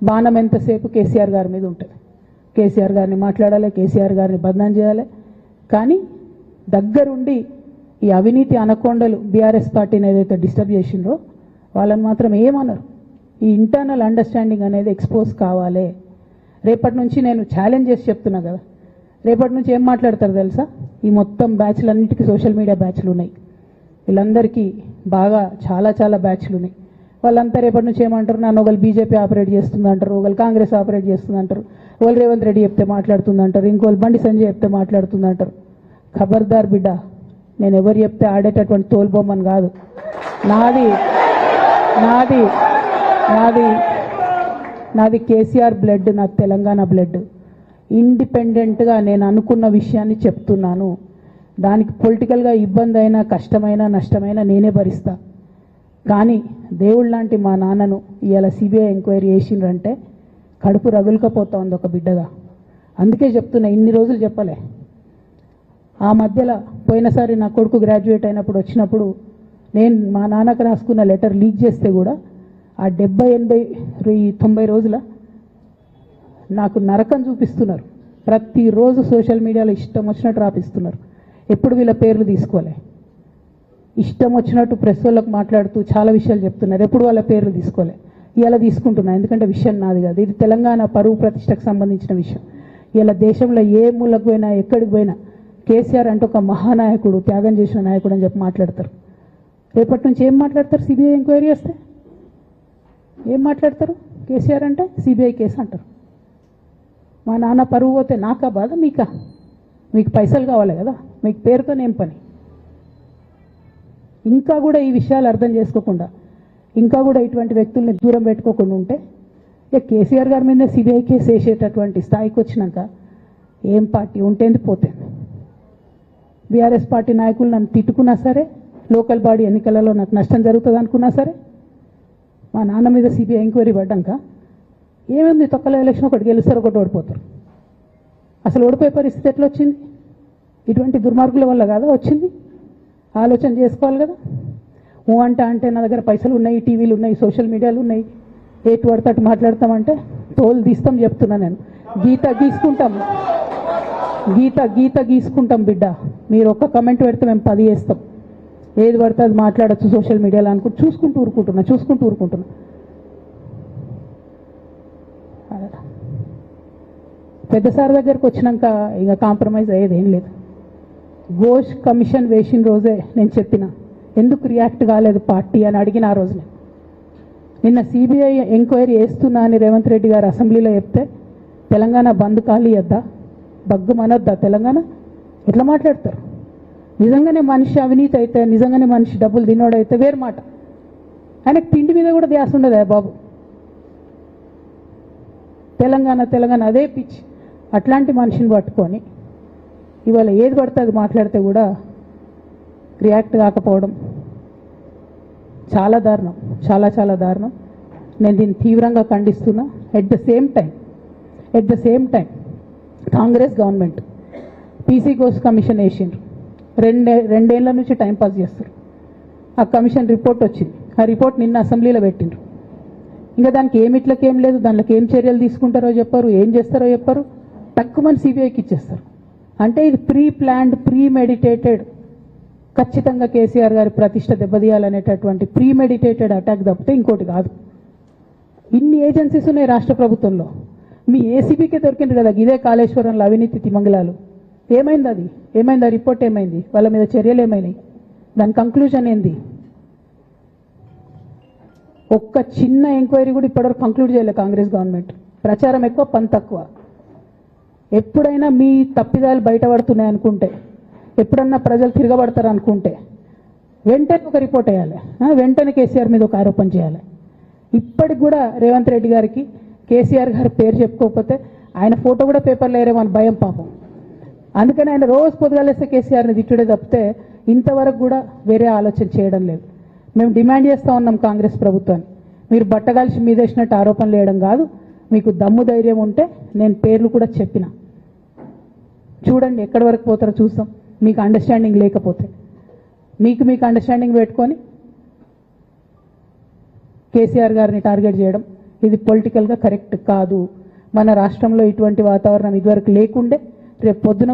బాణం ఎంతసేపు కేసీఆర్ గారి మీద ఉంటుంది. కేసీఆర్ గారిని మాట్లాడాలి, కేసీఆర్ గారిని బదనాం చేయాలి. కానీ దగ్గరుండి ఈ అవినీతి అనకొండలు బీఆర్ఎస్ పార్టీని ఏదైతే డిస్టర్బ్ చేసిండ్రో వాళ్ళని మాత్రం ఏమన్నారు. ఈ ఇంటర్నల్ అండర్స్టాండింగ్ అనేది ఎక్స్పోజ్ కావాలి. రేపటి నుంచి నేను ఛాలెంజ్ చేసి చెప్తున్నా కదా, రేపటి నుంచి ఏం మాట్లాడతారు తెలుసా? ఈ మొత్తం బ్యాచ్లన్నిటికీ సోషల్ మీడియా బ్యాచ్లు ఉన్నాయి. వీళ్ళందరికీ బాగా చాలా చాలా బ్యాచ్లు ఉన్నాయి. వాళ్ళంతా రేపటి నుంచి ఏమంటారు? నన్ను ఒకళ్ళు బీజేపీ ఆపరేట్ చేస్తుంది అంటారు, ఒకళ్ళు కాంగ్రెస్ ఆపరేట్ చేస్తుంది అంటారు, ఒకళ్ళు రేవంత్ రెడ్డి చెప్తే మాట్లాడుతుంది అంటారు, ఇంకోళ్ళు బండి సంజయ్ చెప్తే మాట్లాడుతుంది అంటారు. ఖబర్దార్ బిడ్డ, నేను ఎవరు చెప్తే ఆడేటటువంటి తోలుబొమ్మని కాదు. నాది నాది నాది నాది కేసీఆర్ బ్లడ్, నా తెలంగాణ బ్లడ్. ఇండిపెండెంట్గా నేను అనుకున్న విషయాన్ని చెప్తున్నాను. దానికి పొలిటికల్గా ఇబ్బంది అయినా, కష్టమైనా, నష్టమైనా నేనే భరిస్తా. కానీ దేవుళ్ళ లాంటి మా నాన్నను ఇవాళ సిబిఐ ఎంక్వైరీ చేసిండ్రంటే కడుపు రగులుకపోతా ఉంది ఒక బిడ్డగా. అందుకే చెప్తున్నా, ఇన్ని రోజులు చెప్పలే. ఆ మధ్యలో పోయినసారి నా కొడుకు గ్రాడ్యుయేట్ అయినప్పుడు వచ్చినప్పుడు నేను మా నాన్నకు రాసుకున్న లెటర్ లీక్ చేస్తే కూడా ఆ 70, 80, 90 రోజుల నాకు నరకం చూపిస్తున్నారు. ప్రతిరోజు సోషల్ మీడియాలో ఇష్టం వచ్చినట్టు రాపిస్తున్నారు. ఎప్పుడు వీళ్ళ పేర్లు తీసుకోలే, ఇష్టం వచ్చినట్టు ప్రెస్ వాళ్ళకు మాట్లాడుతూ చాలా విషయాలు చెప్తున్నారు. ఎప్పుడు వాళ్ళ పేర్లు తీసుకోలే. ఇలా తీసుకుంటున్నా, ఎందుకంటే విషయం నాది కాదు. ఇది తెలంగాణ పరువు ప్రతిష్టకు సంబంధించిన విషయం. ఇలా దేశంలో ఏ మూలకు పోయినా, ఎక్కడికి పోయినా కేసీఆర్ అంటే ఒక మహానాయకుడు, త్యాగం చేసిన నాయకుడు అని చెప్పి మాట్లాడతారు. రేపటి నుంచి ఏం మాట్లాడతారు? సిబిఐ ఎంక్వైరీ చేస్తే ఏం మాట్లాడతారు? కేసీఆర్ అంటే సిబిఐ కేసు అంటారు. మా నాన్న పరువు పోతే నాకా బాధ, మీకా? మీకు పైసలు కావాలి కదా, మీకు పేరుతోనేం పని? ఇంకా కూడా ఈ విషయాలు అర్థం చేసుకోకుండా, ఇంకా కూడా ఇటువంటి వ్యక్తుల్ని దూరం పెట్టుకోకుండా ఉంటే ఇక కేసీఆర్ గారి మీద సిబిఐ కేసు వేసేటటువంటి స్థాయికి వచ్చినాక ఏం పార్టీ ఉంటేంది పోతుంది. బీఆర్ఎస్ పార్టీ నాయకులు నన్ను తిట్టుకున్నా సరే, లోకల్ బాడీ ఎన్నికలలో నాకు నష్టం జరుగుతుంది అనుకున్నా సరే, మా నాన్న మీద సిబిఐ ఎంక్వైరీ పడ్డాక ఏముంది, తొక్కల ఎలక్షన్ ఒకటి గెలుస్తారు, ఒకటి ఓడిపోతారు. అసలు ఓడిపోయే పరిస్థితి ఎట్లా వచ్చింది? ఇటువంటి దుర్మార్గుల వల్ల కాదా వచ్చింది? ఆలోచన చేసుకోవాలి కదా. అంటే నా దగ్గర పైసలు ఉన్నాయి, టీవీలు ఉన్నాయి, సోషల్ మీడియాలు ఉన్నాయి, ఏటు పడితే అటు మాట్లాడతామంటే తోలు తీస్తాం చెప్తున్నా నేను. గీత గీసుకుంటాం బిడ్డ. మీరు ఒక్క కమెంట్ పెడితే మేము 10 చేస్తాం. ఏది పడితే అది మాట్లాడచ్చు సోషల్ మీడియాలో అనుకుంటూ చూసుకుంటూ ఊరుకుంటున్నా. పెద్దసారి దగ్గరకు వచ్చినాక ఇక కాంప్రమైజ్ అయ్యేది ఏం లేదు. ఘోష్ కమిషన్ వేసిన రోజే నేను చెప్పిన, ఎందుకు రియాక్ట్ కాలేదు పార్టీ అని అడిగిన ఆ రోజునే. నిన్న సిబిఐ ఎంక్వైరీ చేస్తున్నా అని రేవంత్ రెడ్డి గారు అసెంబ్లీలో చెప్తే తెలంగాణ బంద్ ఖాళీ వద్దా, బగ్గుమనొద్దా తెలంగాణ? ఎట్లా మాట్లాడతారు? నిజంగానే మనిషి అవినీతి అయితే, నిజంగానే మనిషి డబ్బులు తినోడైతే వేరు మాట. ఆయనకు తిండి మీద కూడా ధ్యాస ఉండదా బాబు? తెలంగాణ అదే పిచ్చి. అట్లాంటి మనిషిని పట్టుకొని ఇవాళ ఏది పడితే అది మాట్లాడితే కూడా రియాక్ట్ కాకపోవడం చాలా దారుణం, చాలా దారుణం. నేను దీన్ని తీవ్రంగా ఖండిస్తున్నా. At the same time Congress government PC Ghosh commission వేసిండ్రు. రెండేళ్ల నుంచి టైంపాస్ చేస్తారు. ఆ కమిషన్ రిపోర్ట్ వచ్చింది. ఆ రిపోర్ట్ నిన్న అసెంబ్లీలో పెట్టిండ్రు. ఇంకా దానికి ఏమిట్లకేం లేదు, దాంట్లోకి ఏం చర్యలు తీసుకుంటారో చెప్పారు, ఏం చేస్తారో చెప్పారు, తక్కువని సిబిఐకి ఇచ్చేస్తారు. అంటే ఇది ప్రీ ప్లాన్డ్, ప్రీ మెడిటేటెడ్, ఖచ్చితంగా కేసీఆర్ గారి ప్రతిష్ట దెబ్బతీయాలనేటటువంటి ప్రీ మెడిటేటెడ్ అటాక్ తప్పితే ఇంకోటి కాదు. ఇన్ని ఏజెన్సీస్ ఉన్నాయి రాష్ట్ర ప్రభుత్వంలో. మీ ఏసీబీకే దొరికింది కదా ఇదే కాళేశ్వరంలో అవినీతి తిమంగళాలు. ఏమైంది? ఆ రిపోర్ట్ ఏమైంది? వాళ్ళ మీద చర్యలు ఏమైనాయి? దాని కంక్లూజన్ ఏంది? ఒక్క చిన్న ఎంక్వైరీ కూడా ఇప్పటివరకు కంక్లూడ్ చేయలేదు కాంగ్రెస్ గవర్నమెంట్. ప్రచారం ఎక్కువ, పని తక్కువ. ఎప్పుడైనా మీ తప్పిదాలు బయటపడుతున్నాయి అనుకుంటే, ఎప్పుడన్నా ప్రజలు తిరగబడతారు అనుకుంటే వెంటనే ఒక రిపోర్ట్ వేయాలి, వెంటనే కేసీఆర్ మీద ఒక ఆరోపణ చేయాలి. ఇప్పటికి కూడా రేవంత్ రెడ్డి గారికి కేసీఆర్ గారి పేరు చెప్పుకోకపోతే ఆయన ఫోటో కూడా పేపర్లో వేరేమని భయం పాపం. అందుకని ఆయన రోజు పొద్దుగాలేస్తే కేసీఆర్ని తిట్టుడే తప్పితే ఇంతవరకు కూడా వేరే ఆలోచన చేయడం లేదు. మేము డిమాండ్ చేస్తూ ఉన్నాం కాంగ్రెస్ ప్రభుత్వాన్ని, మీరు బట్టగాల్చి మీదేసినట్టు ఆరోపణలు వేయడం కాదు, మీకు దమ్ము ధైర్యం ఉంటే నేను పేర్లు కూడా చెప్పిన, చూడండి ఎక్కడి వరకు పోతారో చూస్తాం. మీకు అండర్స్టాండింగ్ లేకపోతే మీకు అండర్స్టాండింగ్ పెట్టుకొని కేసీఆర్ గారిని టార్గెట్ చేయడం ఇది పొలిటికల్గా కరెక్ట్ కాదు. మన రాష్ట్రంలో ఇటువంటి వాతావరణం ఇదివరకు లేకుండే, రేపు పొద్దున